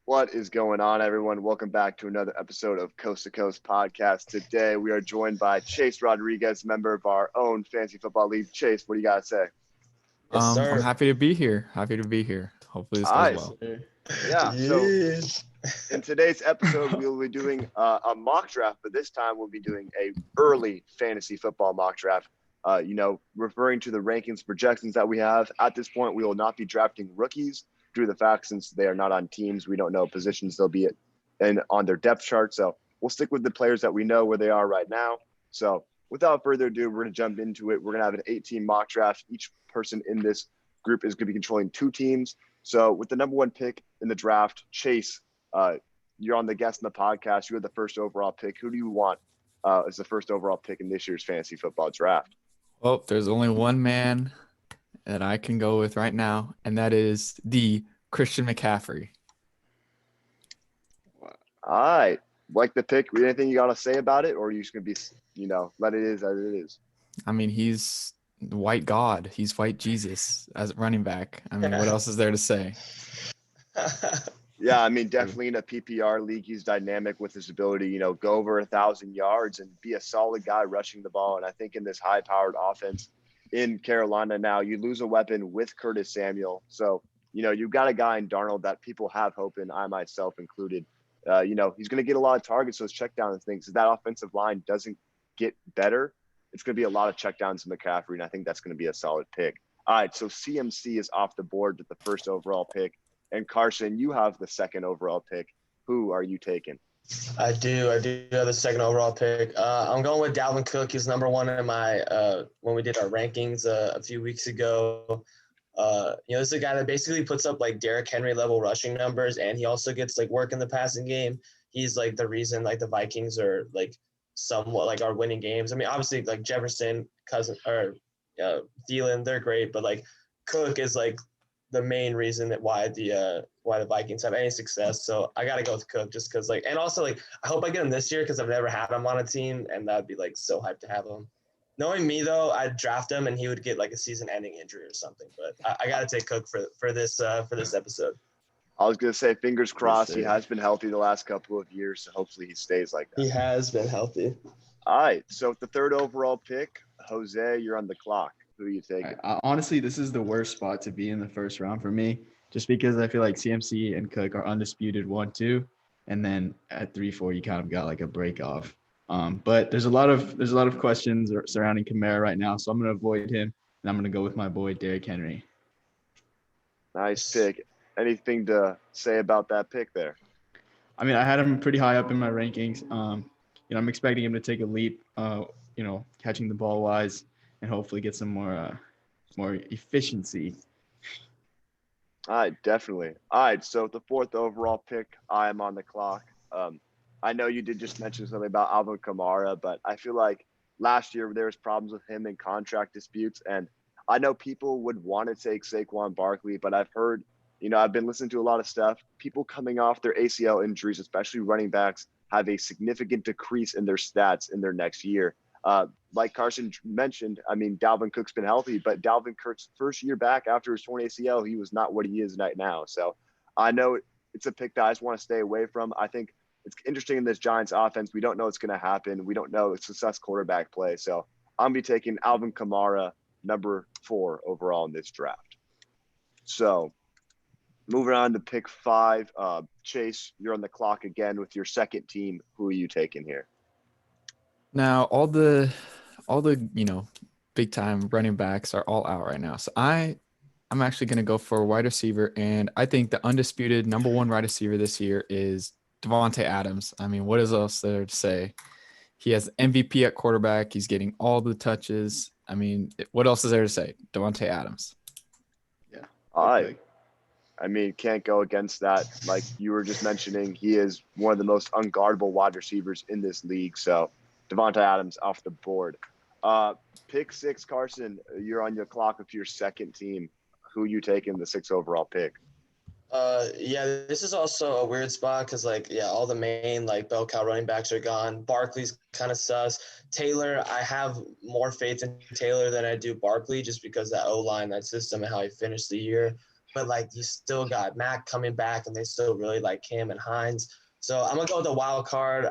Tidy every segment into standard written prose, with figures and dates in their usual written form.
What is going on, everyone? Welcome back to another episode of Coast to Coast podcast. Today, we are joined by Chase Rodriguez, member of our own fantasy football league. Chase, what do you got to say? Yes, I'm sir. happy to be here. Happy to be here. Hopefully this goes Nice. well. Yeah. So, Yeah. in today's episode, we will be doing a mock draft, but this time we'll be doing a early fantasy football mock draft. Referring to the rankings projections that we have. At this point, we will not be drafting rookies due to the fact since they are not on teams. We don't know positions they'll be in on their depth chart. So we'll stick with the players that we know where they are right now. So without further ado, we're going to jump into it. We're going to have an 8-team mock draft. Each person in this group is going to be controlling 2 teams. So with the number 1 pick in the draft, Chase, you're on the guest in the podcast. You had the first overall pick. Who do you want as the first overall pick in this year's fantasy football draft? Well, there's only one man that I can go with right now, and that is the Christian McCaffrey. All right. Like the pick, anything you got to say about it, or are you just going to be, let it is as it is? I mean, he's white God. He's white Jesus as running back. I mean, what else is there to say? Yeah, I mean, definitely in a PPR league, he's dynamic with his ability, go over 1,000 yards and be a solid guy rushing the ball. And I think in this high-powered offense in Carolina now, you lose a weapon with Curtis Samuel. So, you've got a guy in Darnold that people have hope in, I myself included. He's going to get a lot of targets, those checkdowns and things. If that offensive line doesn't get better, it's going to be a lot of checkdowns to McCaffrey, and I think that's going to be a solid pick. All right, so CMC is off the board with the first overall pick. And Carson, you have the second overall pick. Who are you taking? I do have the second overall pick. I'm going with Dalvin Cook. He's number 1 in my when we did our rankings a few weeks ago. This is a guy that basically puts up like Derrick Henry level rushing numbers, and he also gets like work in the passing game. He's like the reason like the Vikings are like somewhat like are winning games. I mean, obviously like Jefferson, Thielen, they're great, but like Cook is like the main reason that why the Vikings have any success. So I gotta go with Cook just because and also I hope I get him this year because I've never had him on a team, and that'd be like so hyped to have him. Knowing me though, I'd draft him and he would get like a season-ending injury or something. But I gotta take Cook for this episode. I was going to say, fingers crossed. He has been healthy the last couple of years, so hopefully he stays like that. He has been healthy. All right, so with the third overall pick, Jose, you're on the clock. Who are you taking? Honestly, this is the worst spot to be in the first round for me, just because I feel like CMC and Cook are undisputed 1-2, and then at 3-4 you kind of got like a break off. But there's a lot of questions surrounding Kamara right now, so I'm going to avoid him, and I'm going to go with my boy Derrick Henry. Nice pick. Anything to say about that pick there? I mean, I had him pretty high up in my rankings. I'm expecting him to take a leap, catching the ball wise, and hopefully get some more efficiency. All right, definitely. All right, so the fourth overall pick, I am on the clock. I know you did just mention something about Alvin Kamara, but I feel like last year there was problems with him in contract disputes, and I know people would want to take Saquon Barkley, but I've heard, I've been listening to a lot of stuff. People coming off their ACL injuries, especially running backs, have a significant decrease in their stats in their next year. Like Carson mentioned, I mean, Dalvin Cook's been healthy, but Dalvin Cook's first year back after his torn ACL, he was not what he is right now. So I know it's a pick that I just want to stay away from. I think it's interesting in this Giants offense. We don't know what's going to happen. We don't know success quarterback play. So I'm going to be taking Alvin Kamara, number 4 overall in this draft. So moving on to pick 5, Chase, you're on the clock again with your second team. Who are you taking here? Now, all the big time running backs are all out right now. So I'm actually going to go for a wide receiver, and I think the undisputed number 1 wide receiver this year is Devontae Adams. I mean, what is else there to say? He has MVP at quarterback. He's getting all the touches. I mean, what else is there to say? Devontae Adams. Yeah. I mean, can't go against that. Like you were just mentioning, he is one of the most unguardable wide receivers in this league. So Devontae Adams off the board. Pick 6, Carson, you're on your clock with your second team. Who you taking the 6th overall pick? This is also a weird spot because all the main bell cow running backs are gone. Barkley's kind of sus. Taylor, I have more faith in Taylor than I do Barkley just because that O-line, that system, and how he finished the year. but like you still got Mac coming back, and they still really like him and Hines. So I'm gonna go with the wild card.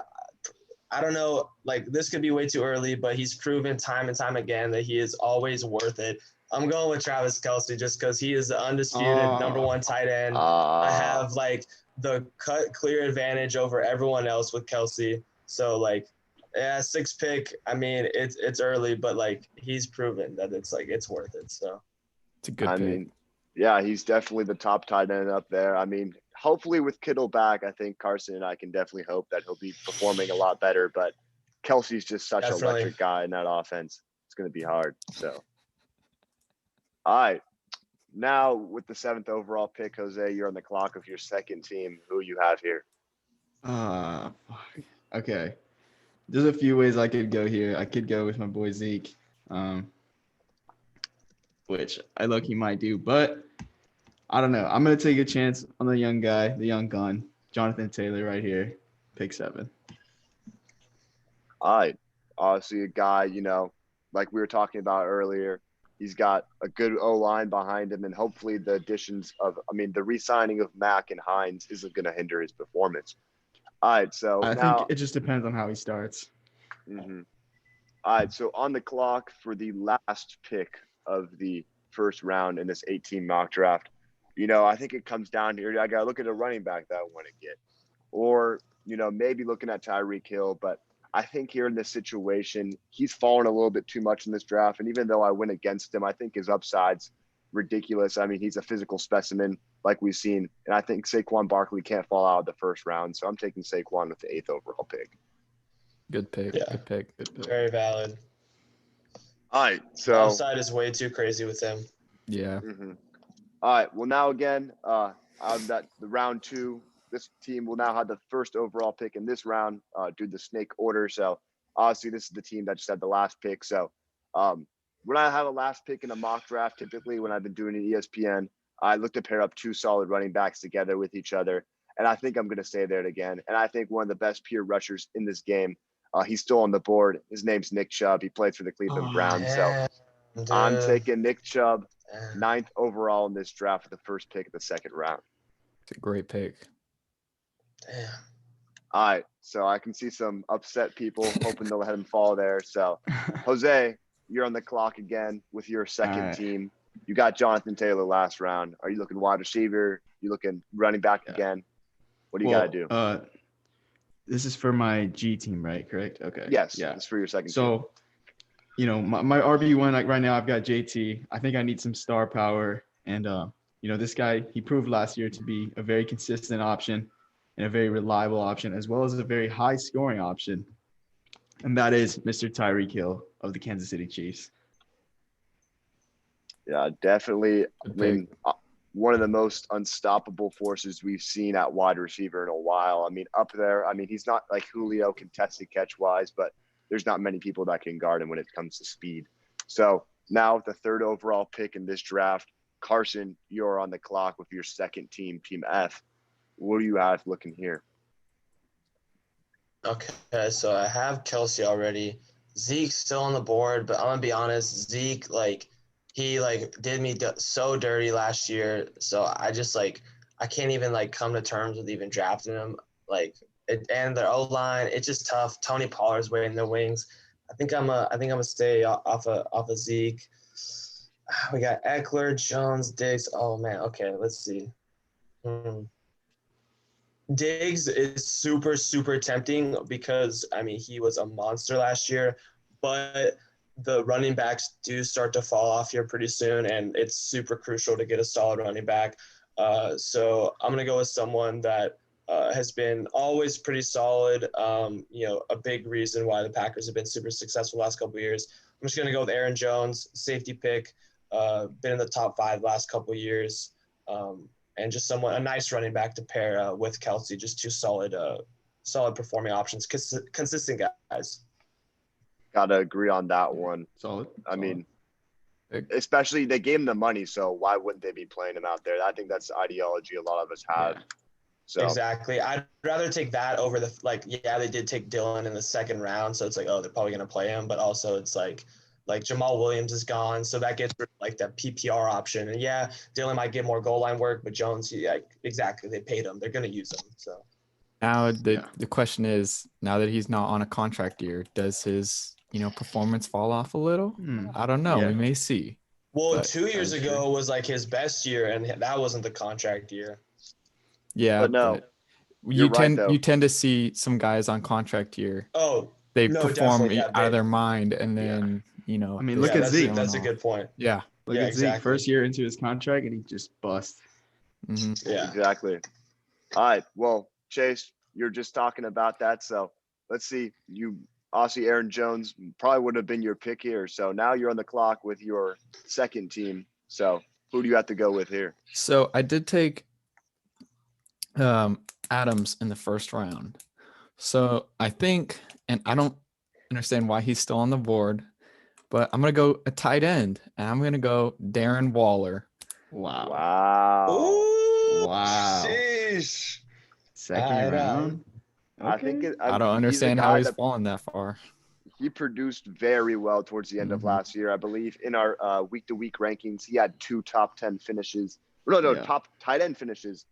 I don't know, like this could be way too early, but he's proven time and time again that he is always worth it. I'm going with Travis Kelce just because he is the undisputed number one tight end. I have like the clear advantage over everyone else with Kelce. So like, yeah, 6th pick. I mean, it's early, but like he's proven that it's worth it. So It's a good pick. mean, yeah, he's definitely the top tight end up there. I mean, hopefully with Kittle back, I think Carson and I can definitely hope that he'll be performing a lot better. But Kelsey's just such an electric guy in that offense. It's going to be hard. So, all right. Now with the 7th overall pick, Jose, you're on the clock of your second team. Who you have here? Okay. There's a few ways I could go here. I could go with my boy Zeke, which I low-key might do, but I don't know. I'm going to take a chance on the young guy, the young gun, Jonathan Taylor right here, pick 7. All right. Obviously, a guy, like we were talking about earlier, he's got a good O-line behind him, and hopefully the the re-signing of Mack and Hines isn't going to hinder his performance. All right, so I now think it just depends on how he starts. Mm-hmm. All right, so on the clock for the last pick of the first round in this 18 mock draft, I think it comes down here. I got to look at a running back that I want to get, or maybe looking at Tyreek Hill. But I think here in this situation, he's fallen a little bit too much in this draft. And even though I went against him, I think his upside's ridiculous. I mean, he's a physical specimen like we've seen, and I think Saquon Barkley can't fall out of the first round. So I'm taking Saquon with the 8th overall pick. Good pick. Yeah. Good pick. Very valid. All right, so the upside is way too crazy with him. Yeah. Mm-hmm. All right. Well, now again, out of the round 2, this team will now have the first overall pick in this round due to the snake order. So obviously, this is the team that just had the last pick. So when I have a last pick in a mock draft, typically when I've been doing an ESPN, I look to pair up 2 solid running backs together with each other, and I think I'm going to stay there again. And I think one of the best pure rushers in this game. He's still on the board. His name's Nick Chubb. He plays for the Cleveland Browns. So I'm taking Nick Chubb, 9th overall in this draft with the first pick of the 2nd round. It's a great pick. Damn. All right. So I can see some upset people hoping they'll let him fall there. So, Jose, you're on the clock again with your second team. You got Jonathan Taylor last round. Are you looking wide receiver? You looking running back again? What do you got to do? This is for my G team, right? Correct? Okay. Yes. Yeah. It's for your second team. So, my RB1, like right now, I've got JT. I think I need some star power. And, this guy, he proved last year to be a very consistent option and a very reliable option, as well as a very high scoring option. And that is Mr. Tyreek Hill of the Kansas City Chiefs. Yeah, definitely. I mean, one of the most unstoppable forces we've seen at wide receiver in a while. I mean, up there, he's not like Julio contested catch-wise, but there's not many people that can guard him when it comes to speed. So now with the 3rd overall pick in this draft, Carson, you're on the clock with your second team, Team F. What do you have looking here? Okay, so I have Kelce already. Zeke's still on the board, but I'm going to be honest, Zeke, he did me so dirty last year. So I just I can't even come to terms with even drafting him. And their O-line, it's just tough. Tony Pollard's waiting in the wings. I think I'm gonna stay off of Zeke. We got Eckler, Jones, Diggs. Oh man, okay, let's see. Diggs is super, super tempting because he was a monster last year, but the running backs do start to fall off here pretty soon, and it's super crucial to get a solid running back. So I'm gonna go with someone that has been always pretty solid. A big reason why the Packers have been super successful the last couple of years. I'm just gonna go with Aaron Jones, safety pick. Been in the top 5 last couple of years, and just a nice running back to pair with Kelce. Just 2 solid performing options, consistent guys. Gotta agree on that one. Solid. I mean, especially they gave him the money, so why wouldn't they be playing him out there? I think that's the ideology a lot of us have. Yeah. So exactly, I'd rather take that over they did take Dylan in the 2nd round, so it's they're probably gonna play him, but also it's like Jamal Williams is gone, so that gets rid of, like that PPR option. And yeah, Dylan might get more goal line work, but Jones, exactly, they paid him. They're gonna use him. So Now the question is, now that he's not on a contract year, does his performance fall off a little? I don't know. Yeah. We may see. well, But 2 years that's ago was like his best year, and that wasn't the contract year. Yeah, But no, you you're right, you though. tend to see some guys on contract year. Oh They no, perform definitely, yeah, out of their mind, and Yeah. then I mean, they look start at Zeke. showing That's a off. good point. Yeah. Look Yeah, at Zeke, exactly. first year into his contract, and he just bust. hmm Yeah. Exactly. All right. Well, Chase, you're just talking about that. So let's see. Obviously, Aaron Jones probably would have been your pick here. So now you're on the clock with your second team. So who do you have to go with here? So I did take Adams in the first round. So I think, and I don't understand why he's still on the board, but I'm gonna go a tight end, and I'm gonna go Darren Waller. Wow. Wow. Ooh, Wow. sheesh. Second Alright, round. I think Okay. I don't he's a understand how guy he's that fallen that far. he produced very well towards the end of Mhm. last year. I believe in our week-to-week rankings, he had 2 top 10 finishes. No, Yeah. top tight end finishes,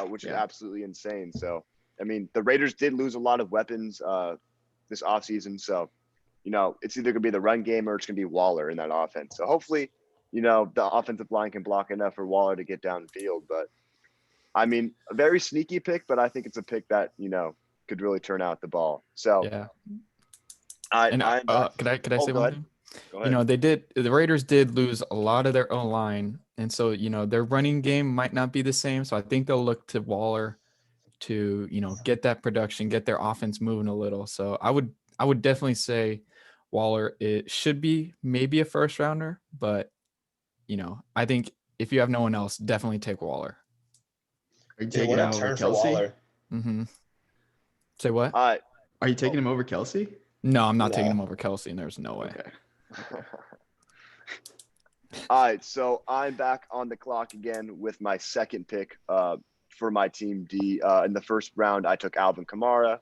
which is Yeah. absolutely insane. So, I mean, the Raiders did lose a lot of weapons this offseason. So, it's either going to be the run game or it's going to be Waller in that offense. So hopefully, the offensive line can block enough for Waller to get downfield. But, I mean, a very sneaky pick, but I think it's a pick that, could really turn out the ball. So, Yeah. I'm back. Could I Oh, say go one ahead. thing? Go ahead. The Raiders did lose a lot of their own line, and so their running game might not be the same. So I think they'll look to Waller to get that production, get their offense moving a little. So I would definitely say Waller, it should be maybe a first rounder, but I think if you have no one else, definitely take Waller. Are you Dude, taking what him a over turn for Kelsey? Waller. Mm-hmm. Say what? All right. Are you taking him over Kelsey? No, I'm not taking No. him over Kelsey, and there's no way. Okay. All right, so I'm back on the clock again with my second pick for my team D. In the first round, I took Alvin Kamara.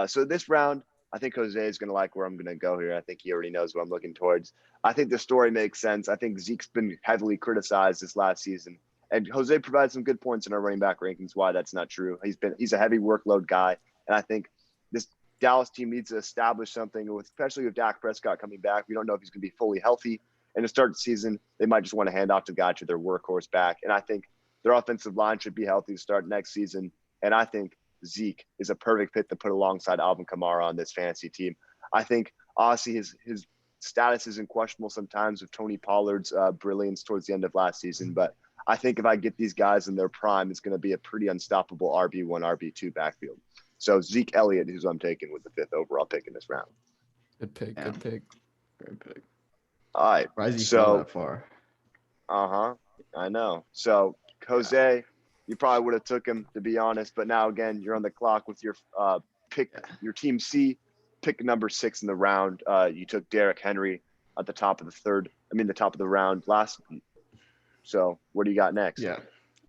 So this round, I think Jose is going to like where I'm going to go here. I think he already knows what I'm looking towards. I think the story makes sense. I think Zeke's been heavily criticized this last season, and Jose provides some good points in our running back rankings why that's not true. He's a heavy workload guy, and I think this Dallas team needs to establish something, especially with Dak Prescott coming back. We don't know if he's going to be fully healthy. And to start the season, they might just want to hand off the guy to their workhorse back. And I think their offensive line should be healthy to start next season. And I think Zeke is a perfect fit to put alongside Alvin Kamara on this fantasy team. I think honestly his status isn't questionable sometimes with Tony Pollard's brilliance towards the end of last season. But I think if I get these guys in their prime, it's going to be a pretty unstoppable RB1, RB2 backfield. So Zeke Elliott is who I'm taking with the 5th overall pick in this round. Good pick. Yeah. Good pick. Great pick. All right. Surprised he fell that far. I know. So Jose, you probably would have took him to be honest, but now again you're on the clock with your pick, your team C, pick number 6 in the round. You took Derrick Henry at the top of the top of the round last. So what do you got next? Yeah.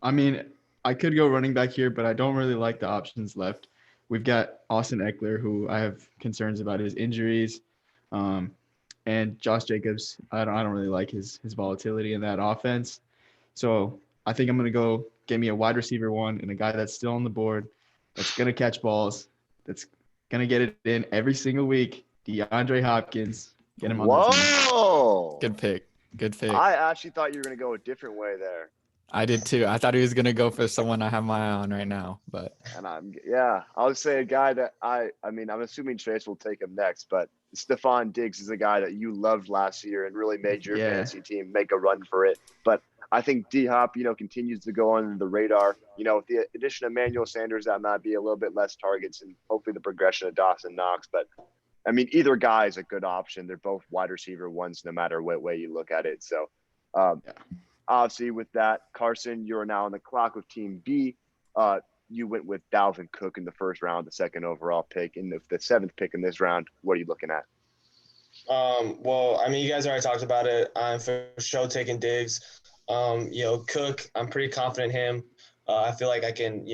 I mean, I could go running back here, but I don't really like the options left. We've got Austin Eckler, who I have concerns about his injuries. And Josh Jacobs, I don't really like his volatility in that offense. So I think I'm going to go get me a wide receiver 1 and a guy that's still on the board, that's going to catch balls, that's going to get it in every single week. DeAndre Hopkins, get him on the team. Whoa. Good pick. Good pick. I actually thought you were going to go a different way there. I did too. I thought he was gonna go for someone I have my eye on right now, but And I would say a guy that I'm assuming Chase will take him next, but Stephon Diggs is a guy that you loved last year and really made your fantasy team make a run for it. But I think D-Hop, continues to go under the radar. With the addition of Emmanuel Sanders, that might be a little bit less targets and hopefully the progression of Dawson Knox. But I mean, either guy is a good option. They're both wide receiver 1s, no matter what way you look at it. So, obviously, with that, Carson, you're now on the clock with Team B. You went with Dalvin Cook in the first round, the 2nd overall pick. In the 7th pick in this round, what are you looking at? Well, I mean, you guys already talked about it. I'm for sure taking Diggs. Cook, I'm pretty confident in him. I feel like I can,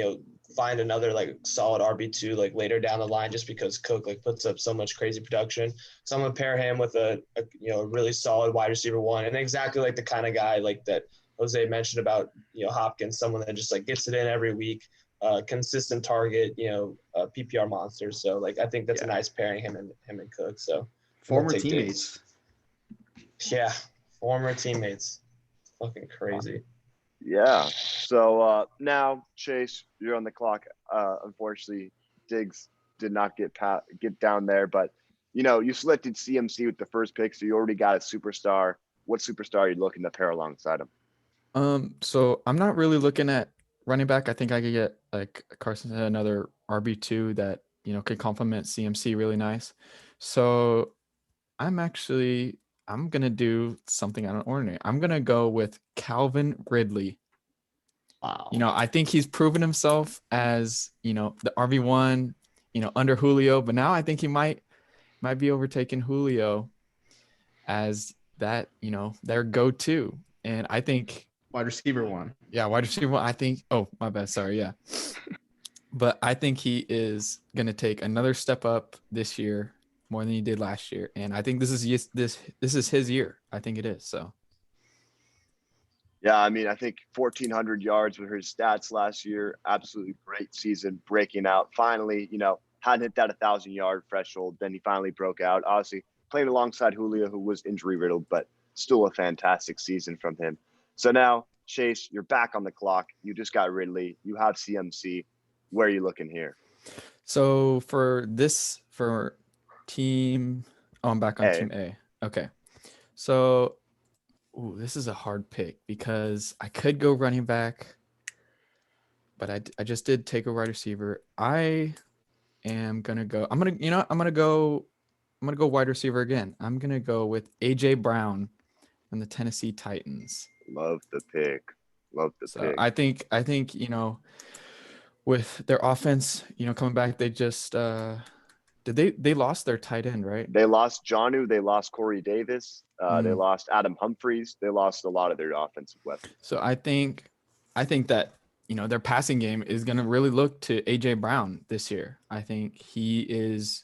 find another like solid RB2 like later down the line, just because Cook like puts up so much crazy production. So I'm gonna pair him with a really solid wide receiver one, and exactly like the kind of guy like that Jose mentioned about Hopkins, someone that just like gets it in every week, consistent target, PPR monster. So like I think that's a nice pairing, him and Cook. So Former teammates. Yeah, former teammates. Fucking crazy. Yeah. So now, Chase, you're on the clock. Unfortunately, Diggs did not get down there, but you selected CMC with the first pick, so you already got a superstar. What superstar are you looking to pair alongside him? So I'm not really looking at running back. I think I could get like Carson said, another RB2 that could complement CMC really nice. So I'm gonna do something out of the ordinary. I'm gonna go with Calvin Ridley. Wow. I think he's proven himself as the RB1, under Julio, but now I think he might be overtaking Julio as that their go-to, and I think Wide receiver one. yeah, wide receiver one. I think. Oh, my bad. Sorry. Yeah. But I think he is going to take another step up this year more than he did last year. And I think this is his year. I think it is. So. Yeah, I mean, I think 1,400 yards with his stats last year. Absolutely great season, breaking out. Finally, hadn't hit that 1,000-yard threshold. Then he finally broke out. Obviously, playing alongside Julio, who was injury riddled, but still a fantastic season from him. So now, Chase, you're back on the clock. You just got Ridley. You have CMC. Where are you looking here? So for team, I'm back on team A. Okay. So, this is a hard pick because I could go running back, but I just did take a wide receiver. I am gonna go. I'm gonna go wide receiver again. I'm gonna go with AJ Brown from the Tennessee Titans. Love the pick. Pick. I think with their offense, coming back, they just they lost their tight end, right? They lost Jonnu. They lost Corey Davis. They lost Adam Humphries. They lost a lot of their offensive weapons. So I think that their passing game is going to really look to AJ Brown this year. I think he is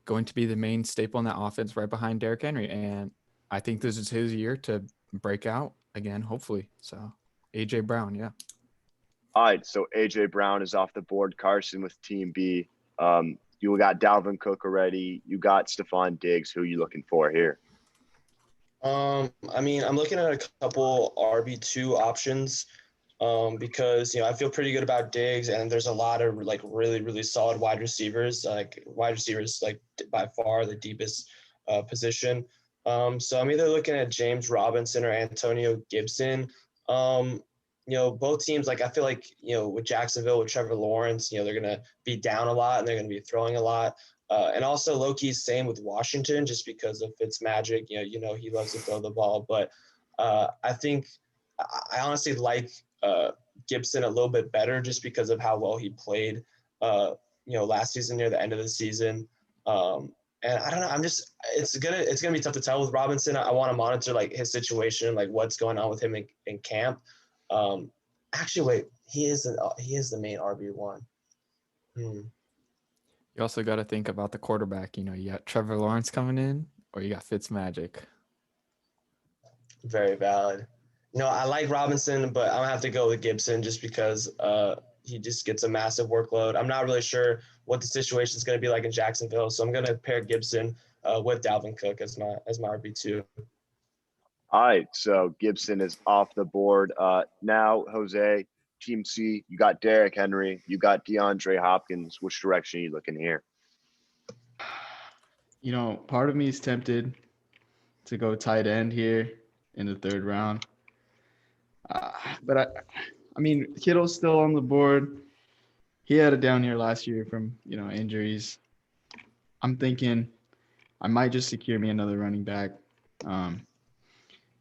going to be the main staple in that offense right behind Derrick Henry, and I think this is his year to break out again, hopefully. So AJ Brown, yeah. All right, so AJ Brown is off the board. Carson with Team B. You got Dalvin Cook already. You got Stephon Diggs. Who are you looking for here? I mean, I'm looking at a couple RB2 options because I feel pretty good about Diggs, and there's a lot of like really, really solid wide receivers. Like by far the deepest position. So I'm either looking at James Robinson or Antonio Gibson. Both teams, like I feel like with Jacksonville, with Trevor Lawrence, they're gonna be down a lot and they're gonna be throwing a lot. And also low-key same with Washington, just because of Fitzmagic. He loves to throw the ball. But I think I honestly like Gibson a little bit better just because of how well he played, last season near the end of the season. And I don't know. It's gonna be tough to tell with Robinson. I want to monitor like his situation, like what's going on with him in camp. Actually, wait, he is the main RB1. You also got to think about the quarterback. You got Trevor Lawrence coming in, or you got Fitzmagic. Very valid. I like Robinson, but I'm gonna have to go with Gibson just because he just gets a massive workload. I'm not really sure what the situation is going to be like in Jacksonville, so I'm going to pair Gibson with Dalvin Cook as my RB2. All right, so Gibson is off the board. Now, Jose, Team C, you got Derrick Henry, you got DeAndre Hopkins. Which direction are you looking here? Part of me is tempted to go tight end here in the third round. But I mean, Kittle's still on the board. He had a down year last year from, injuries. I'm thinking I might just secure me another running back. And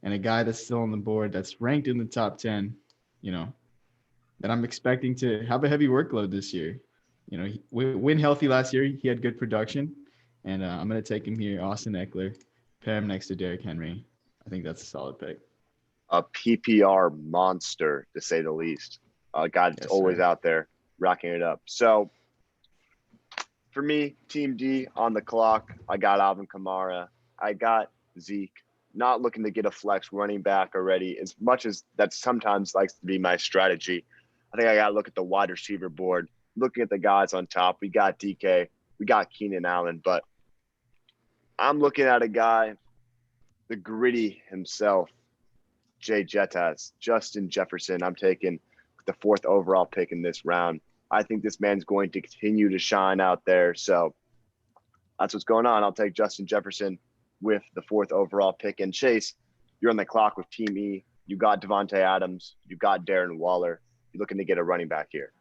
a guy that's still on the board that's ranked in the top 10, that I'm expecting to have a heavy workload this year. When healthy last year, he had good production. And I'm going to take him here, Austin Eckler, pair him next to Derrick Henry. I think that's a solid pick. A PPR monster, to say the least. A guy that's always out there. racking it up. So for me, Team D on the clock, I got Alvin Kamara. I got Zeke. Not looking to get a flex running back already, as much as that sometimes likes to be my strategy. I think I got to look at the wide receiver board, looking at the guys on top. We got DK, we got Keenan Allen, but I'm looking at a guy, the gritty himself, Jay Jettas, Justin Jefferson. I'm taking the 4th overall pick in this round. I think this man's going to continue to shine out there. So that's what's going on. I'll take Justin Jefferson with the 4th overall pick. And Chase, you're on the clock with Team E. You got Devontae Adams. You got Darren Waller. You're looking to get a running back here.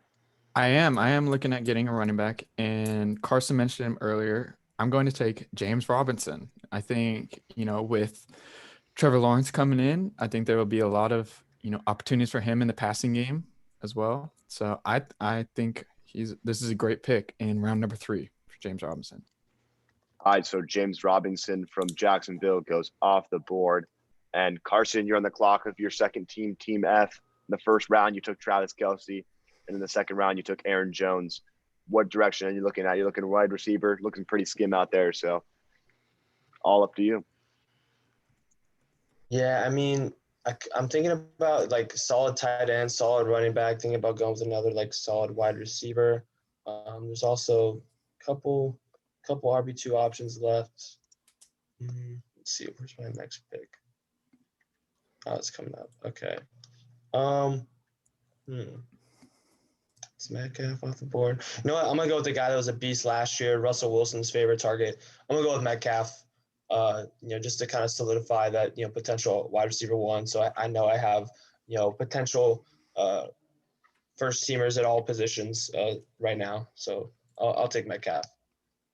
I am looking at getting a running back, and Carson mentioned him earlier. I'm going to take James Robinson. I think, with Trevor Lawrence coming in, I think there will be a lot of, opportunities for him in the passing game as well. So I think this is a great pick in round number 3 for James Robinson. All right, so James Robinson from Jacksonville goes off the board. And Carson, you're on the clock with your second team, Team F. In the first round, you took Travis Kelce. And in the second round, you took Aaron Jones. What direction are you looking at? You're looking wide receiver, looking pretty skim out there. So all up to you. Yeah, I mean, I'm thinking about like solid tight end, solid running back, thinking about going with another like solid wide receiver. There's also a couple RB2 options left. Let's see, where's my next pick? Oh, it's coming up. Okay. It's Metcalf off the board. You know what? I'm gonna go with the guy that was a beast last year, Russell Wilson's favorite target. I'm gonna go with Metcalf. Just to kind of solidify that, potential wide receiver 1. So I know I have, potential first teamers at all positions right now. So I'll take Metcalf.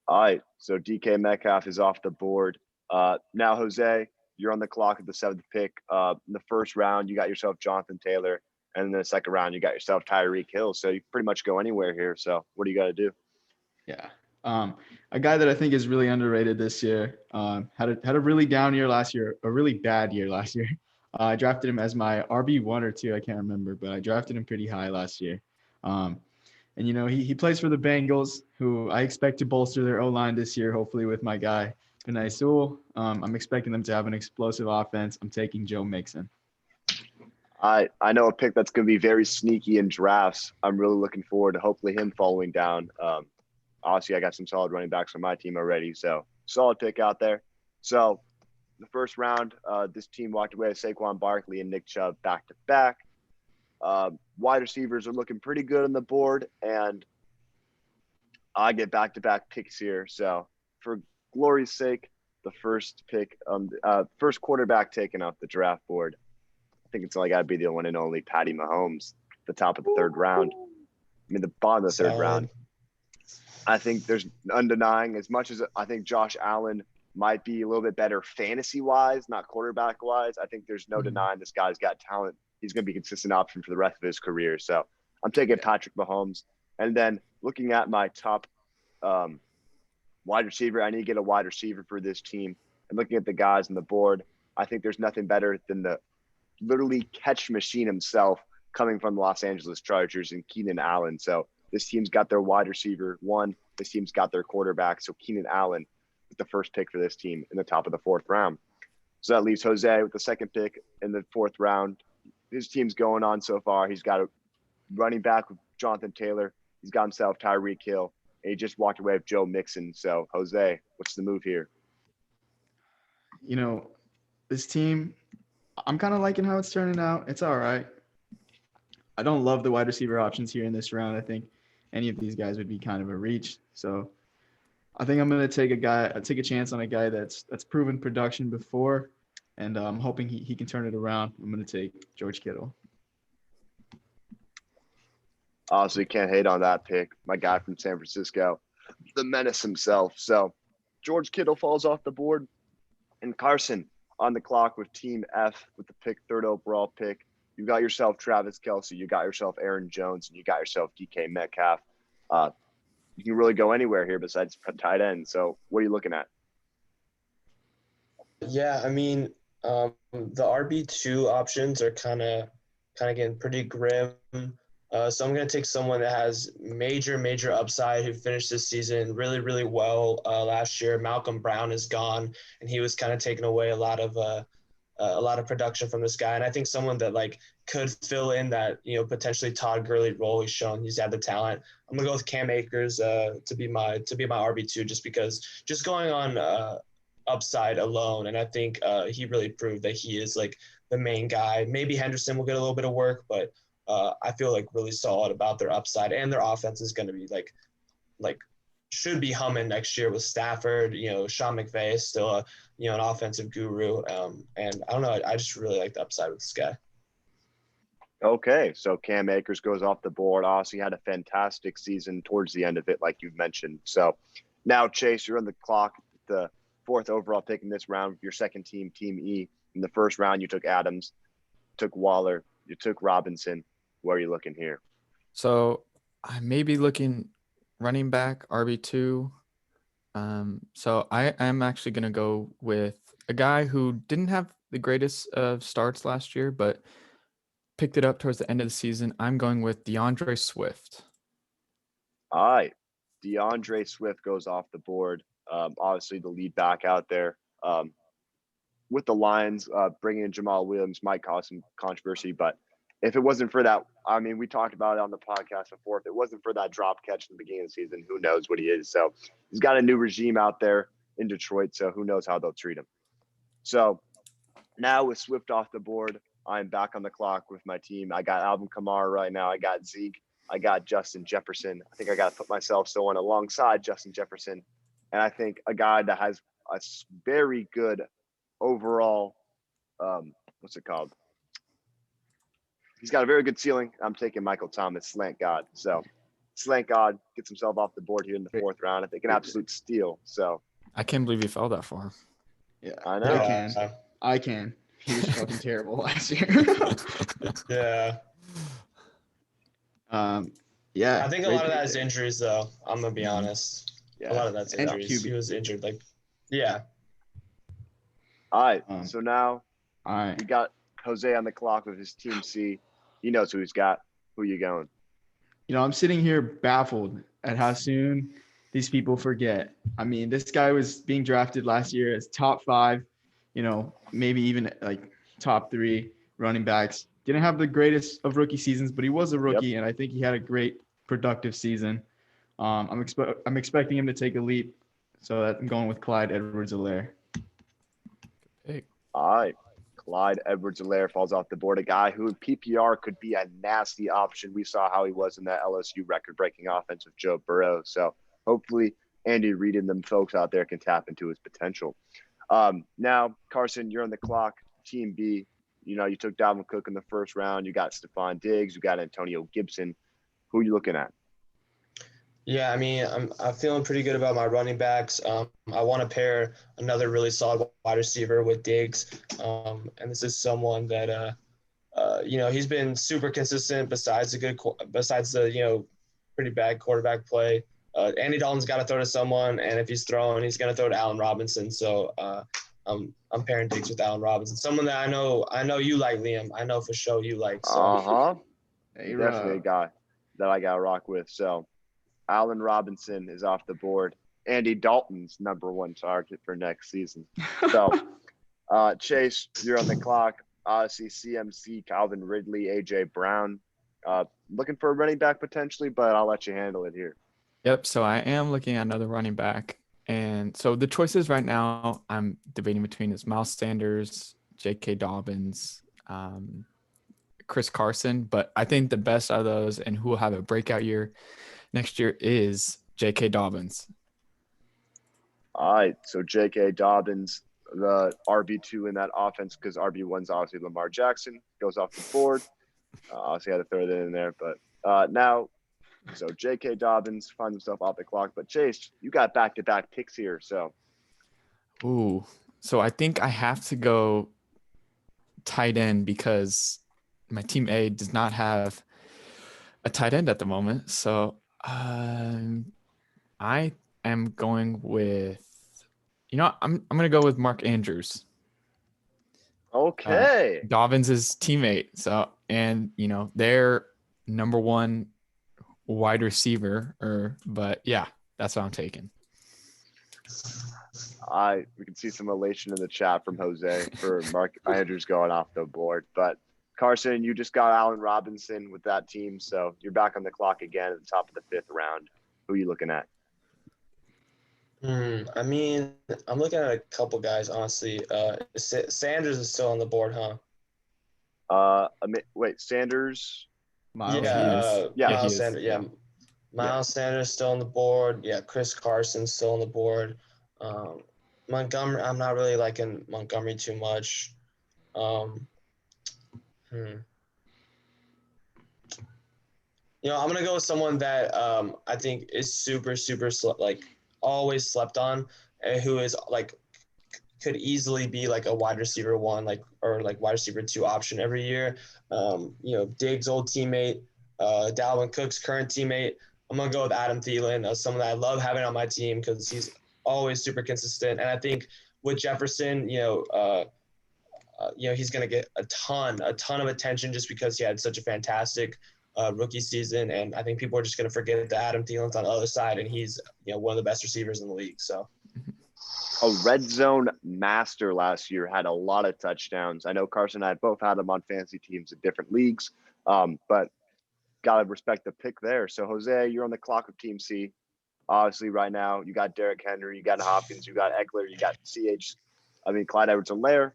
All right, so DK Metcalf is off the board. Now, Jose, you're on the clock at the 7th pick. In the first round, you got yourself Jonathan Taylor. And in the second round, you got yourself Tyreek Hill. So you pretty much go anywhere here. So what do you got to do? Yeah. A guy that I think is really underrated this year, had a really down year last year, a really bad year last year. I drafted him as my RB1 or 2, I can't remember, but I drafted him pretty high last year. And he plays for the Bengals, who I expect to bolster their O-line this year, hopefully with my guy Penei Sewell. I'm expecting them to have an explosive offense. I'm taking Joe Mixon. I know a pick that's going to be very sneaky in drafts. I'm really looking forward to hopefully him following down. Obviously, I got some solid running backs on my team already, so solid pick out there. So the first round, this team walked away with Saquon Barkley and Nick Chubb back-to-back. Wide receivers are looking pretty good on the board, and I get back-to-back picks here. So for glory's sake, the first pick, first quarterback taken off the draft board, I think it's only got to be the one and only Patty Mahomes, the top of the 3rd round. The bottom of the 3rd round. I think there's undenying, as much as I think Josh Allen might be a little bit better fantasy-wise, not quarterback-wise, I think there's no denying this guy's got talent. He's going to be a consistent option for the rest of his career. So I'm taking Patrick Mahomes. And then looking at my top wide receiver, I need to get a wide receiver for this team. And looking at the guys on the board, I think there's nothing better than the literally catch machine himself coming from the Los Angeles Chargers and Keenan Allen. So this team's got their wide receiver 1. This team's got their quarterback. So Keenan Allen with the first pick for this team in the top of the 4th round. So that leaves Jose with the second pick in the 4th round. His team's going on so far. He's got a running back with Jonathan Taylor. He's got himself Tyreek Hill. And he just walked away with Joe Mixon. So, Jose, what's the move here? This team, I'm kind of liking how it's turning out. It's all right. I don't love the wide receiver options here in this round. I think any of these guys would be kind of a reach. So I think I'm going to take a chance on a guy that's proven production before, and I'm hoping he can turn it around. I'm going to take George Kittle. Honestly, can't hate on that pick. My guy from San Francisco, the menace himself. So George Kittle falls off the board. And Carson on the clock with Team F with the pick, 3rd overall pick. You got yourself Travis Kelce. You got yourself Aaron Jones. And you got yourself DK Metcalf. You can really go anywhere here besides tight end. So what are you looking at? Yeah, I mean, the RB2 options are kind of getting pretty grim. So I'm going to take someone that has major upside, who finished this season really, really well last year. Malcolm Brown is gone, and he was kind of taking away a lot of production from this guy. And I think someone that like could fill in that, potentially Todd Gurley role. He's had the talent. I'm gonna go with Cam Akers to be my RB2, just because just going on upside alone. And I think he really proved that he is like the main guy. Maybe Henderson will get a little bit of work, but I feel like really solid about their upside, and their offense is going to be like should be humming next year with Stafford. Sean McVay is still an offensive guru. And I don't know, I just really like the upside with this guy. Okay, so Cam Akers goes off the board. Obviously had a fantastic season towards the end of it, like you've mentioned. So now, Chase, you're on the clock, the 4th overall pick in this round, your second team, Team E. In the first round, you took Adams, took Waller, you took Robinson. Where are you looking here? So I may be looking running back, RB2. So I am actually going to go with a guy who didn't have the greatest of starts last year, but picked it up towards the end of the season. I'm going with DeAndre Swift. All right. DeAndre Swift goes off the board. Obviously, the lead back out there. With the Lions, bringing in Jamal Williams might cause some controversy, but if it wasn't for that, I mean, we talked about it on the podcast before. If it wasn't for that drop catch in the beginning of the season, who knows what he is. So he's got a new regime out there in Detroit, so who knows how they'll treat him. So now with Swift off the board, I'm back on the clock with my team. I got Alvin Kamara right now. I got Zeke. I got Justin Jefferson. I think I got to put myself someone alongside Justin Jefferson. And I think a guy that has a very good overall, what's it called? He's got a very good ceiling. I'm taking Michael Thomas, slant god. So slant god gets himself off the board here in the 4th round. I think an absolute steal. So I can't believe you fell that far. Yeah, I know. I can. He was fucking terrible last year. Yeah. Yeah. I think a lot of that is injuries, though. I'm gonna be honest. Yeah. A lot of that's And injuries. QB. He was injured. Yeah. All right. So now All right. we got Jose on the clock with his team C. He knows who he's got. Who you going? I'm sitting here baffled at how soon these people forget. I mean, this guy was being drafted last year as top 5, maybe even like top 3 running backs. Didn't have the greatest of rookie seasons, but he was a rookie, and I think he had a great productive season. I'm expecting him to take a leap, so I'm going with Clyde Edwards-Helaire. Hey. All right. Clyde Edwards-Helaire falls off the board. A guy who in PPR could be a nasty option. We saw how he was in that LSU record-breaking offense with Joe Burrow. So hopefully Andy Reid and them folks out there can tap into his potential. Now, Carson, you're on the clock. Team B. You took Dalvin Cook in the first round. You got Stephon Diggs. You got Antonio Gibson. Who are you looking at? Yeah, I mean, I'm feeling pretty good about my running backs. I want to pair another really solid wide receiver with Diggs, and this is someone that he's been super consistent besides the pretty bad quarterback play. Andy Dalton's got to throw to someone, and if he's throwing, he's going to throw to Allen Robinson. So I'm pairing Diggs with Allen Robinson, someone that I know you like, Liam. I know for sure you like. So. Hey, Definitely a guy that I got to rock with. So Allen Robinson is off the board. Andy Dalton's #1 target for next season. So, Chase, you're on the clock. Obviously, CMC, Calvin Ridley, AJ Brown. Looking for a running back potentially, but I'll let you handle it here. Yep. So I am looking at another running back. And so the choices right now I'm debating between is Miles Sanders, J.K. Dobbins, Chris Carson. But I think the best out of those and who will have a breakout year next year is J.K. Dobbins. All right. So J.K. Dobbins, the RB2 in that offense, because RB1's obviously Lamar Jackson, goes off the board. Obviously had to throw that in there. But now, so J.K. Dobbins finds himself off the clock. But Chase, you got back-to-back picks here. So, Ooh. So I think I have to go tight end because my team A does not have a tight end at the moment. So I am going with, I'm going to go with Mark Andrews. okay. Dobbins' teammate. So, and, they're number one wide receiver. But yeah, that's what I'm taking. We can see some elation in the chat from Jose for Mark Andrews going off the board. But Carson, you just got Allen Robinson with that team, so you're back on the clock again at the top of the 5th round. Who are you looking at? I mean, I'm looking at a couple guys, honestly. Sanders is still on the board, huh? Wait, Sanders. Miles. Yeah, Miles he is. Sanders. Yeah, Miles Sanders still on the board. Yeah, Chris Carson's still on the board. Montgomery, I'm not really liking Montgomery too much. I'm gonna go with someone that I think is super always slept on, and who is could easily be like a wide receiver 1, or wide receiver 2 option every year. Diggs' old teammate, Dalvin Cook's current teammate. I'm gonna go with Adam Thielen, someone that I love having on my team because he's always super consistent. And I think with Jefferson, he's gonna get a ton of attention just because he had such a fantastic rookie season. And I think people are just gonna forget that Adam Thielen's on the other side, and he's one of the best receivers in the league. So. A red zone master last year, had a lot of touchdowns. I know Carson and I both had him on fantasy teams in different leagues, but got to respect the pick there. So, Jose, you're on the clock with Team C. Obviously, right now, you got Derrick Henry, you got Hopkins, you got Eckler, you got Clyde Edwards-Helaire.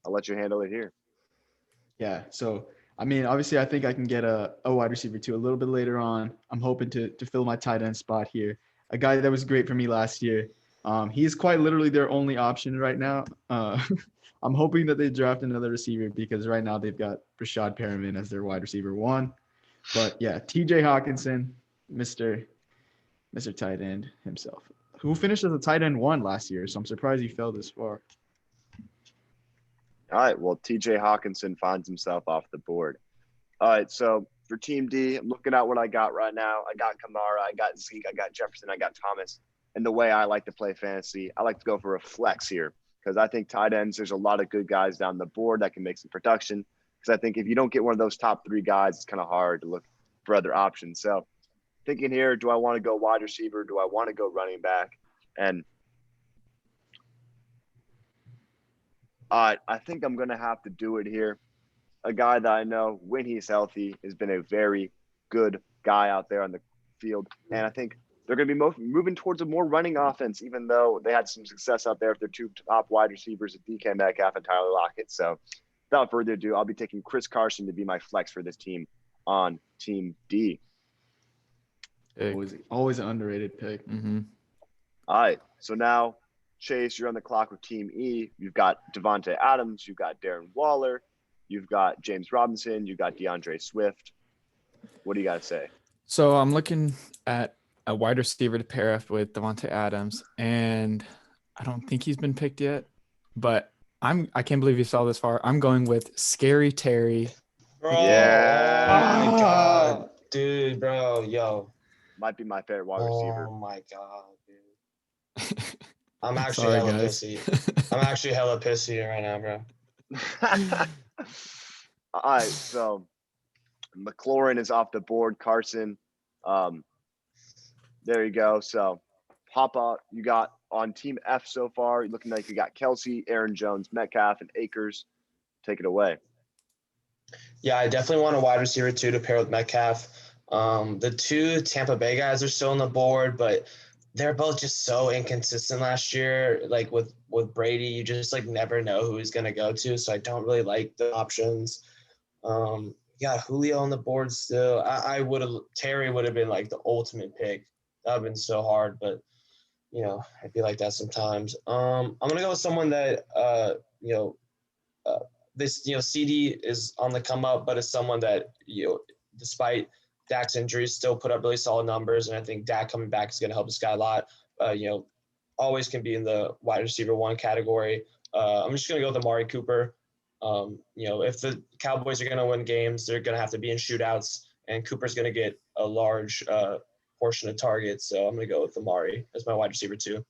I'll let you handle it here. Yeah, so, I mean, obviously, I think I can get a wide receiver too a little bit later on. I'm hoping to fill my tight end spot here. A guy that was great for me last year. He's quite literally their only option right now. I'm hoping that they draft another receiver because right now they've got Rashad Perriman as their wide receiver 1. But yeah, TJ Hawkinson, Mr. Tight End himself, who finished as a tight end 1 last year. So I'm surprised he fell this far. All right, well, TJ Hawkinson finds himself off the board. All right, so for Team D, I'm looking at what I got right now. I got Kamara, I got Zeke, I got Jefferson, I got Thomas. And the way I like to play fantasy, I like to go for a flex here because I think tight ends, there's a lot of good guys down the board that can make some production. Because I think if you don't get one of those top 3 guys, it's kind of hard to look for other options. So thinking here, do I want to go wide receiver? Do I want to go running back? And I think I'm going to have to do it here. A guy that I know when he's healthy has been a very good guy out there on the field. And I think they're going to be moving towards a more running offense, even though they had some success out there with their 2 top wide receivers, DK Metcalf and Tyler Lockett. So without further ado, I'll be taking Chris Carson to be my flex for this team on Team D. Always an underrated pick. Mm-hmm. All right. So now, Chase, you're on the clock with Team E. You've got Devontae Adams. You've got Darren Waller. You've got James Robinson. You've got DeAndre Swift. What do you got to say? So I'm looking at a wide receiver to pair up with Devontae Adams, and I don't think he's been picked yet, but I can't believe you saw this far. I'm going with Scary Terry. Bro, yeah. Oh my God, dude, bro, yo. Might be my favorite wide receiver. Oh my God, dude. I'm actually Sorry, hella guys. pissy. I'm actually hella pissy right now, bro. All right, so McLaurin is off the board. Carson, there you go. So Papa, you got on Team F so far. You're looking like you got Kelsey, Aaron Jones, Metcalf, and Akers. Take it away. Yeah, I definitely want a wide receiver too to pair with Metcalf. The 2 Tampa Bay guys are still on the board, but they're both just so inconsistent last year. Like with Brady, you just never know who he's gonna go to. So I don't really like the options. Yeah, Julio on the board still. Terry would have been the ultimate pick. That would have been so hard, but I feel like that sometimes. I'm gonna go with someone that this CD is on the come up, but is someone that despite Dak's injuries still put up really solid numbers, and I think Dak coming back is gonna help this guy a lot. Always can be in the wide receiver 1 category. I'm just gonna go with Amari Cooper. If the Cowboys are going to win games, they're going to have to be in shootouts, and Cooper's going to get a large portion of targets. So I'm going to go with Amari as my wide receiver 2.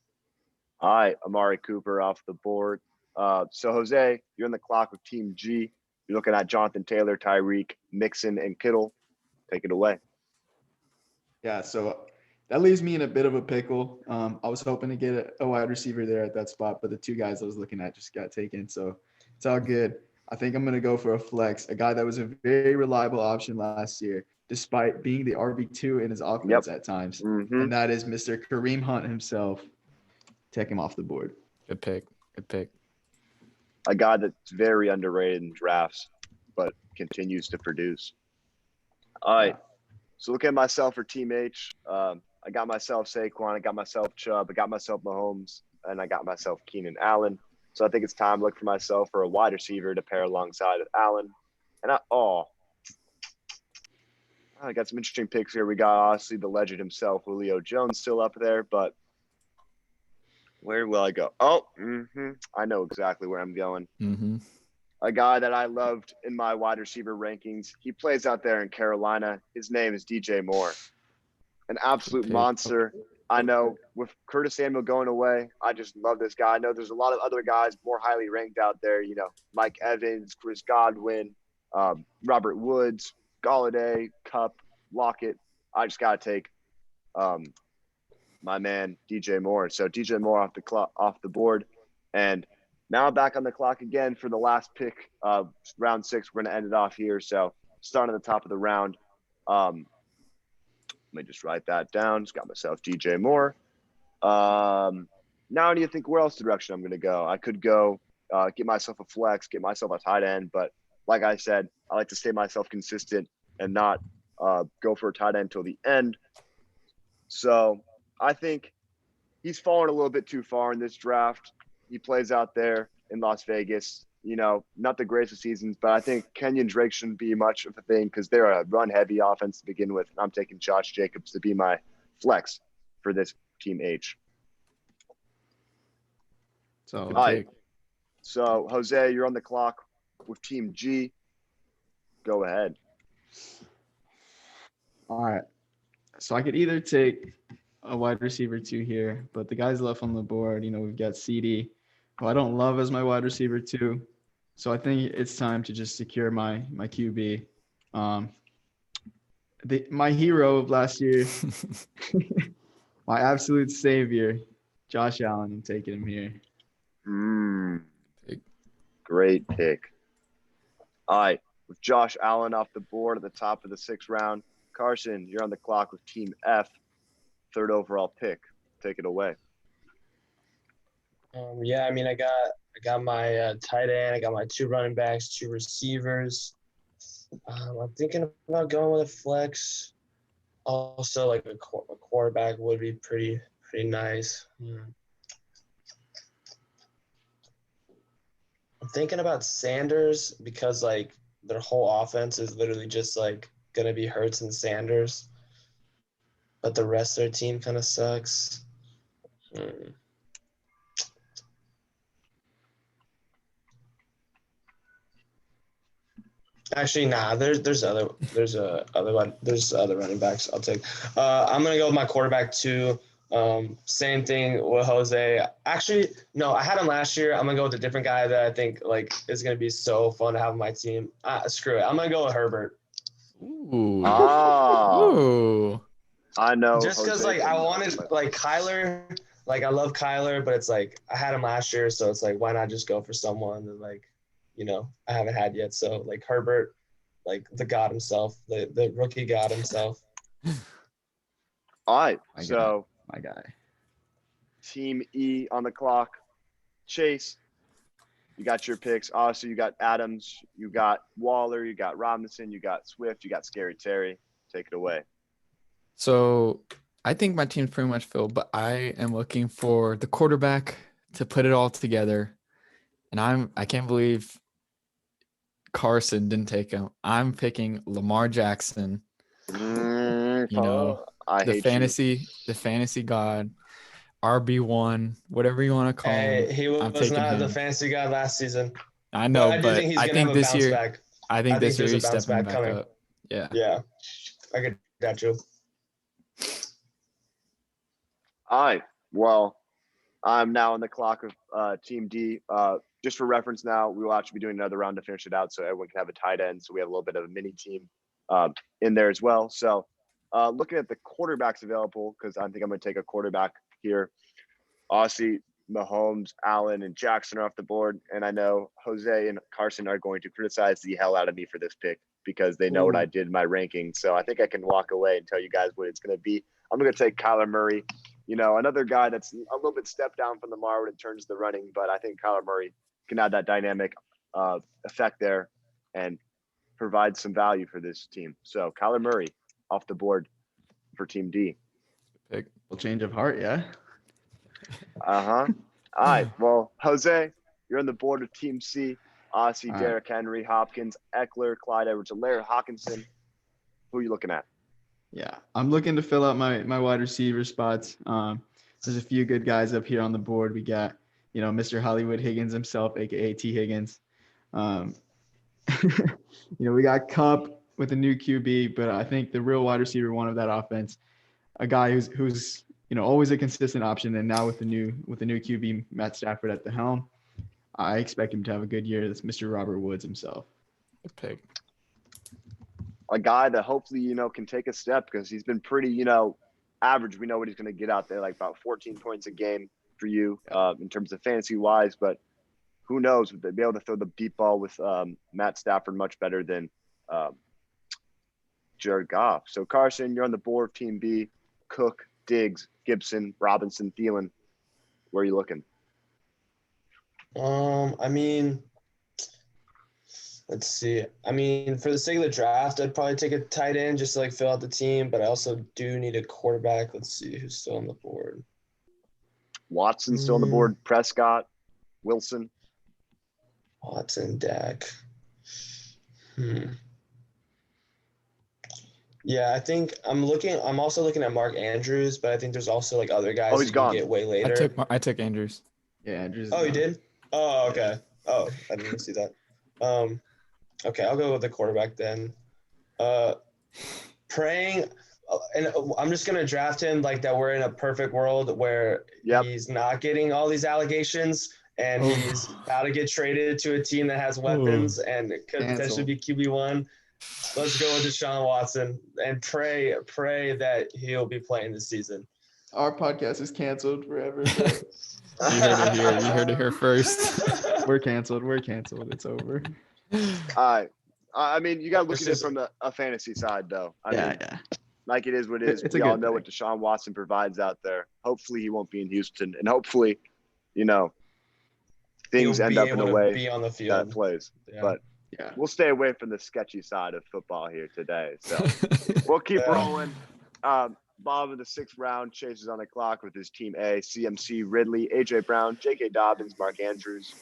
All right, Amari Cooper off the board. So, Jose, you're on the clock with Team G. You're looking at Jonathan Taylor, Tyreek, Mixon, and Kittle. Take it away. Yeah, so that leaves me in a bit of a pickle. I was hoping to get a wide receiver there at that spot, but the two guys I was looking at just got taken. So it's all good. I think I'm going to go for a flex, a guy that was a very reliable option last year, despite being the RB2 in his offense at times. Mm-hmm. And that is Mr. Kareem Hunt himself. Take him off the board. Good pick. Good pick. A guy that's very underrated in drafts, but continues to produce. All right. So look at myself for Team H. I got myself Saquon. I got myself Chubb. I got myself Mahomes. And I got myself Keenan Allen. So I think it's time to look for myself for a wide receiver to pair alongside of Allen. And I got some interesting picks here. We got, obviously, the legend himself, Julio Jones, still up there. But where will I go? I know exactly where I'm going. Mm-hmm. A guy that I loved in my wide receiver rankings. He plays out there in Carolina. His name is DJ Moore. An absolute monster. I know with Curtis Samuel going away, I just love this guy. I know there's a lot of other guys more highly ranked out there, Mike Evans, Chris Godwin, Robert Woods, Galladay, Kupp, Lockett. I just got to take my man DJ Moore. So DJ Moore off the board. And now I'm back on the clock again for the last pick of round 6. We're going to end it off here. So starting at the top of the round. Let me just write that down. Just got myself DJ Moore. Now do you think where else direction I'm going to go? I could go get myself a flex, get myself a tight end. But like I said, I like to stay myself consistent and not go for a tight end until the end. So I think he's fallen a little bit too far in this draft. He plays out there in Las Vegas. Not the greatest of seasons, but I think Kenyon Drake shouldn't be much of a thing because they're a run-heavy offense to begin with. I'm taking Josh Jacobs to be my flex for this Team H. So, all right. So, Jose, you're on the clock with Team G. Go ahead. All right. So I could either take a wide receiver 2 here, but the guys left on the board, we've got CD, who I don't love as my wide receiver 2. So I think it's time to just secure my QB. My hero of last year, my absolute savior, Josh Allen. I'm taking him here. Great pick. All right, with Josh Allen off the board at the top of the 6th round, Carson, you're on the clock with Team F, 3rd overall pick. Take it away. I got my tight end. I got my 2 running backs, 2 receivers. I'm thinking about going with a flex. Also, like a quarterback would be pretty nice. I'm thinking about Sanders because like their whole offense is literally just like gonna be Hurts and Sanders, but the rest of their team kind of sucks. Actually, nah. There's other running backs I'll take. I'm gonna go with my quarterback too. Same thing with Jose. Actually, no, I had him last year. I'm gonna go with a different guy that I think like is gonna be so fun to have on my team. Screw it. I'm gonna go with Herbert. Ooh. Ooh. I know. Just because like I wanted like Kyler. Like I love Kyler, but it's like I had him last year, so it's like why not just go for someone that like I haven't had yet. So like Herbert, like the god himself, the rookie god himself. All right. My guy. Team E on the clock. Chase, you got your picks. Obviously, you got Adams, you got Waller, you got Robinson, you got Swift, you got Scary Terry. Take it away. So I think my team's pretty much filled, but I am looking for the quarterback to put it all together. And I can't believe Carson didn't take him. I'm picking Lamar Jackson. The fantasy god, RB1, whatever you want to call him. He was not the fantasy god last season. I know, but I think he's gonna have a bounce back. I think this year he's bounce stepping back back coming. up. Yeah. Yeah, I get that, Joe. All right. Well, I'm now on the clock of Team D. Just for reference now, we will actually be doing another round to finish it out so everyone can have a tight end. So we have a little bit of a mini team. in there as well. So looking at the quarterbacks available, because I think I'm going to take a quarterback here. Obviously, Mahomes, Allen, and Jackson are off the board. And I know Jose and Carson are going to criticize the hell out of me for this pick because they know what I did in my ranking. So I think I can walk away and tell you guys what it's going to be. I'm going to take Kyler Murray. You know, another guy that's a little bit stepped down from Lamar when it turns to the running, but I think Kyler Murray can add that dynamic effect there and provide some value for this team. So Kyler Murray off the board for Team D. Pick. Little change of heart, yeah. All right. Well, Jose, you're on the board of Team C. Obviously, All Derrick Henry, Hopkins, Eckler, Clyde Edwards-Helaire, Hawkinson. Who are you looking at? Yeah, I'm looking to fill out my wide receiver spots. There's a few good guys up here on the board. We got, Mr. Hollywood Higgins himself, aka T. Higgins. We got Cup with a new QB, but I think the real wide receiver one of that offense, a guy who's always a consistent option, and now with the new QB Matt Stafford at the helm, I expect him to have a good year. That's Mr. Robert Woods himself. Good pick. A guy that hopefully, can take a step because he's been pretty, average. We know what he's going to get out there, like about 14 points a game for you in terms of fantasy wise. But who knows? They'll be able to throw the deep ball with Matt Stafford much better than Jared Goff. So, Carson, you're on the board of Team B. Cook, Diggs, Gibson, Robinson, Thielen. Where are you looking? Let's see. For the sake of the draft, I'd probably take a tight end just to fill out the team, but I also do need a quarterback. Let's see who's still on the board. Watson's still on the board. Prescott, Wilson. Watson, Dak. Yeah, I think I'm also looking at Mark Andrews, but I think there's also other guys he's who gone. can get way later. I took Andrews. Yeah, Andrews. Oh, you did? Oh, okay. Oh, I didn't even see that. Okay, I'll go with the quarterback then. Praying, and I'm just gonna draft him like that. We're in a perfect world where he's not getting all these allegations, and he's about to get traded to a team that has weapons and it could potentially be QB1. Let's go with Deshaun Watson and pray that he'll be playing this season. Our podcast is canceled forever. You heard it here first. We're canceled. It's over. You got to look at it from a fantasy side, though. I mean, like it is what it is. We all know what Deshaun Watson provides out there. Hopefully, he won't be in Houston, and hopefully, things end up in a way be on the field that plays. Yeah. But we'll stay away from the sketchy side of football here today. So we'll keep rolling. Bob in the 6th round chases on the clock with his Team A, CMC, Ridley, A.J. Brown, J.K. Dobbins, Mark Andrews.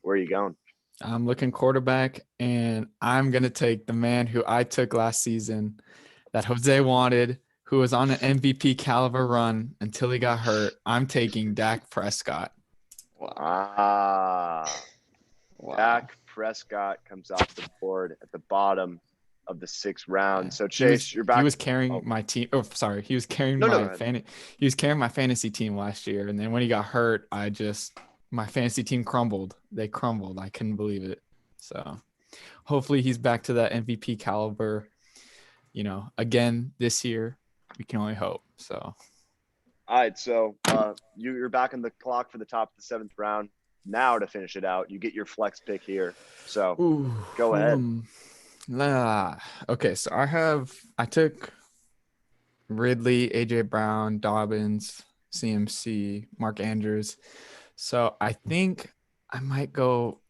Where are you going? I'm looking quarterback, and I'm going to take the man who I took last season that Jose wanted, who was on an MVP caliber run until he got hurt. I'm taking Dak Prescott. Wow. Dak Prescott comes off the board at the bottom of the 6th round. So Chase, you're back. He was carrying my team. Oh, sorry. He was carrying he was carrying my fantasy team last year. And then when he got hurt, my fantasy team crumbled. They crumbled. I couldn't believe it. So hopefully he's back to that MVP caliber, again this year. We can only hope. So. All right. So you're back on the clock for the top of the 7th round. Now to finish it out, you get your flex pick here. So go ahead. Okay, so I took Ridley, AJ Brown, Dobbins, CMC, Mark Andrews. So I think I might go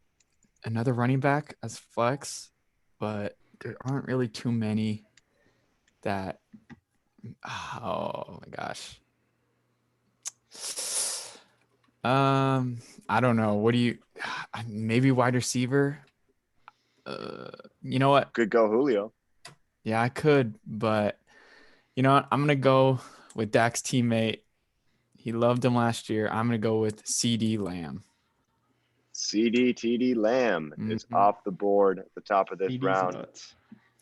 another running back as flex, but there aren't really too many that oh my gosh. I don't know. What do you maybe wide receiver? You know what? Could go Julio. Yeah, I could, but you know what? I'm going to go with Dak's teammate. He loved him last year. I'm going to go with CD Lamb. TD Lamb is off the board at the top of this round.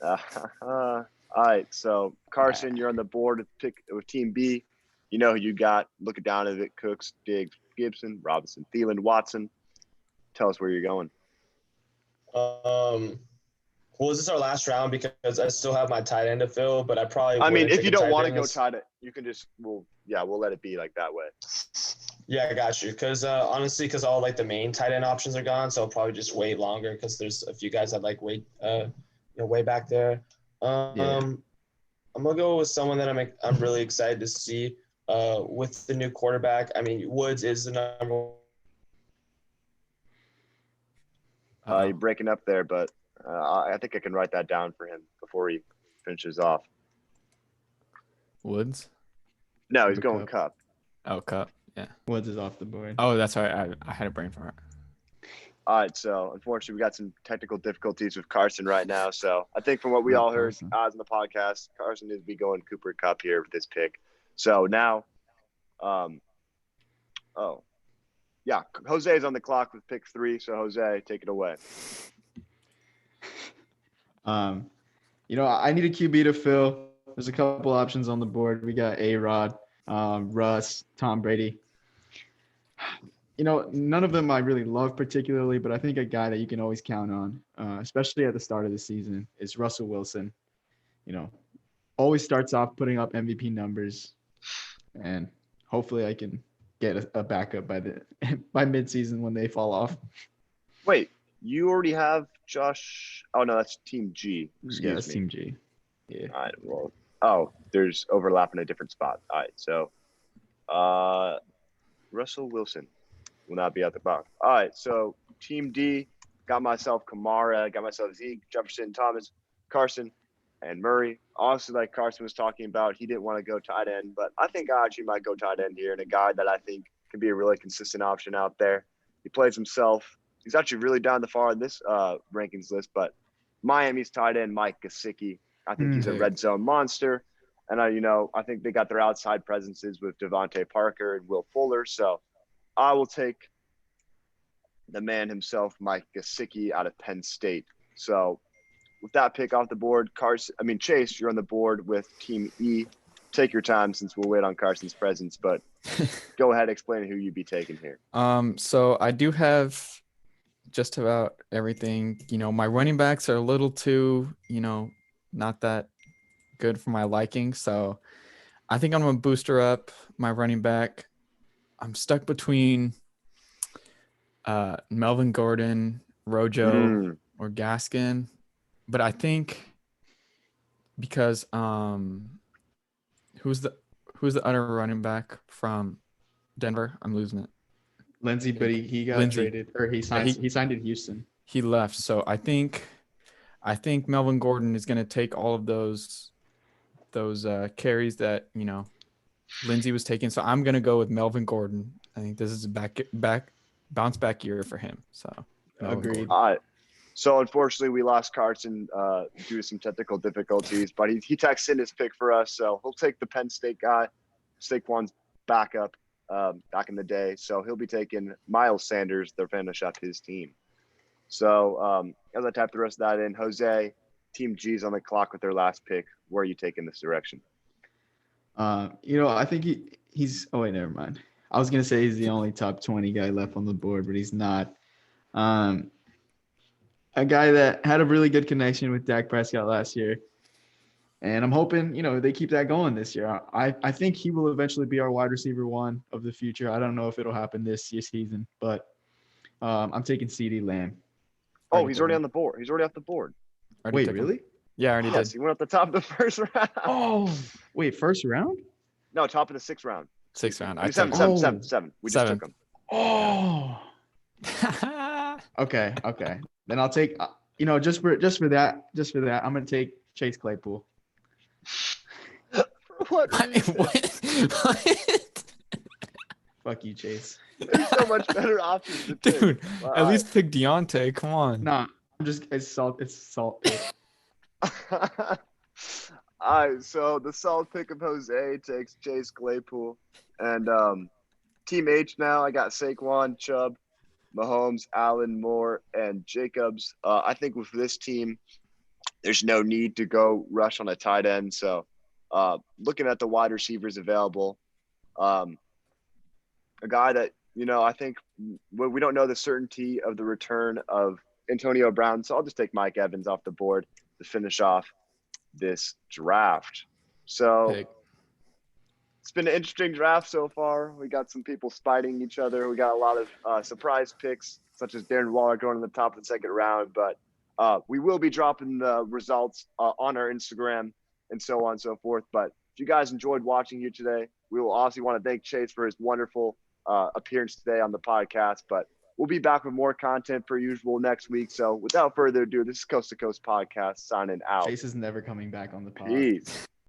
All right, so Carson, you're on the board with Team B. You know who you got. Look it down at it. Cooks, Diggs, Gibson, Robinson, Thielen, Watson. Tell us where you're going. Well, is this our last round? Because I still have my tight end to fill, but I probably I mean, wouldn't if take you a don't tight want to end go this- tight end, you can just we'll let it be like that way. Yeah, I got you. Because honestly, because all like the main tight end options are gone, so I'll probably just wait longer because there's a few guys that like wait, way back there. I'm gonna go with someone that I'm really excited to see. With the new quarterback, I mean, Woods is the number one. You're breaking up there, but I think I can write that down for him before he finishes off. Woods. No, he's For going Cup. Cup. Oh, Cup. Yeah. Woods is off the board. Oh, that's right. I had a brain fart. All right, so unfortunately, we got some technical difficulties with Carson right now. So I think from what we Rip all heard Carson. on the podcast, Carson needs to be going Cooper Cup here with this pick. So now, Jose is on the clock with pick 3. So Jose, take it away. I need a QB to fill. There's a couple options on the board. We got A-Rod, Russ, Tom Brady. None of them I really love particularly, but I think a guy that you can always count on, especially at the start of the season, is Russell Wilson. Always starts off putting up MVP numbers, and hopefully I can get a backup by midseason when they fall off. Wait, you already have Josh? Oh no, that's Team G. Yeah, that's me. Team G. Yeah. All right. Well, there's overlap in a different spot. All right. So, Russell Wilson will not be at the box. All right. So, Team D, got myself Kamara, got myself Zeke, Jefferson, Thomas, Carson, and Murray. Honestly, like Carson was talking about, he didn't want to go tight end, but I think I actually might go tight end here, and a guy that I think can be a really consistent option out there. He plays himself. He's actually really down the far in this rankings list, but Miami's tight end Mike Gesicki. I think he's a red zone monster. And, I think they got their outside presences with Devontae Parker and Will Fuller. So I will take the man himself, Mike Gesicki, out of Penn State. So with that pick off the board, Chase, you're on the board with Team E. Take your time since we'll wait on Carson's presence, but go ahead, explain who you'd be taking here. So I do have just about everything. My running backs are a little too, not that good for my liking. So I think I'm going to booster up my running back. I'm stuck between Melvin Gordon, Rojo, or Gaskin. But I think because who's the other running back from Denver? I'm losing it. Lindsey, but he got traded, or he signed in Houston. He left. So I think Melvin Gordon is going to take all of those carries that Lindsey was taking. So I'm going to go with Melvin Gordon. I think this is a bounce back year for him. So Agreed. All right. So unfortunately, we lost Carson due to some technical difficulties, but he texted in his pick for us. So he'll take the Penn State guy, Saquon's backup back in the day. So he'll be taking Miles Sanders to finish up his team. So as I type the rest of that in, Jose, Team G's on the clock with their last pick. Where are you taking this direction? I think he's. Oh wait, never mind. I was gonna say he's the only top 20 guy left on the board, but he's not. A guy that had a really good connection with Dak Prescott last year, and I'm hoping they keep that going this year. I think he will eventually be our wide receiver 1 of the future. I don't know if it'll happen this season, but I'm taking CeeDee Lamb. Oh, he's already on the board. He's already off the board. Wait, really? Yeah, I already Yes, did. he went at the top of the first round. Oh, wait, first round? No, top of the 6th round. 6th round. I mean, seven. We just took him. Oh. Okay. Then I'll take. Just for that, I'm gonna take Chase Claypool. What? What? Fuck you, Chase. There's so much better options to pick. Dude, All at least pick Deontay. Come on. Nah, it's salt. All right, so the solid pick of Jose takes Chase Claypool. And Team H now, I got Saquon, Chubb, Mahomes, Allen, Moore, and Jacobs. I think with this team, there's no need to go rush on a tight end. So looking at the wide receivers available, a guy that, I think we don't know the certainty of the return of Antonio Brown. So I'll just take Mike Evans off the board to finish off this draft. So Pick. it's been an interesting draft so far. We got some people spiting each other. We got a lot of surprise picks, such as Darren Waller going in the top of the second round. But we will be dropping the results on our Instagram and so on and so forth. But if you guys enjoyed watching here today, we will also want to thank Chase for his wonderful appearance today on the podcast. But we'll be back with more content per usual next week. So without further ado, this is Coast to Coast Podcast signing out. Chase is never coming back on the pod. Peace.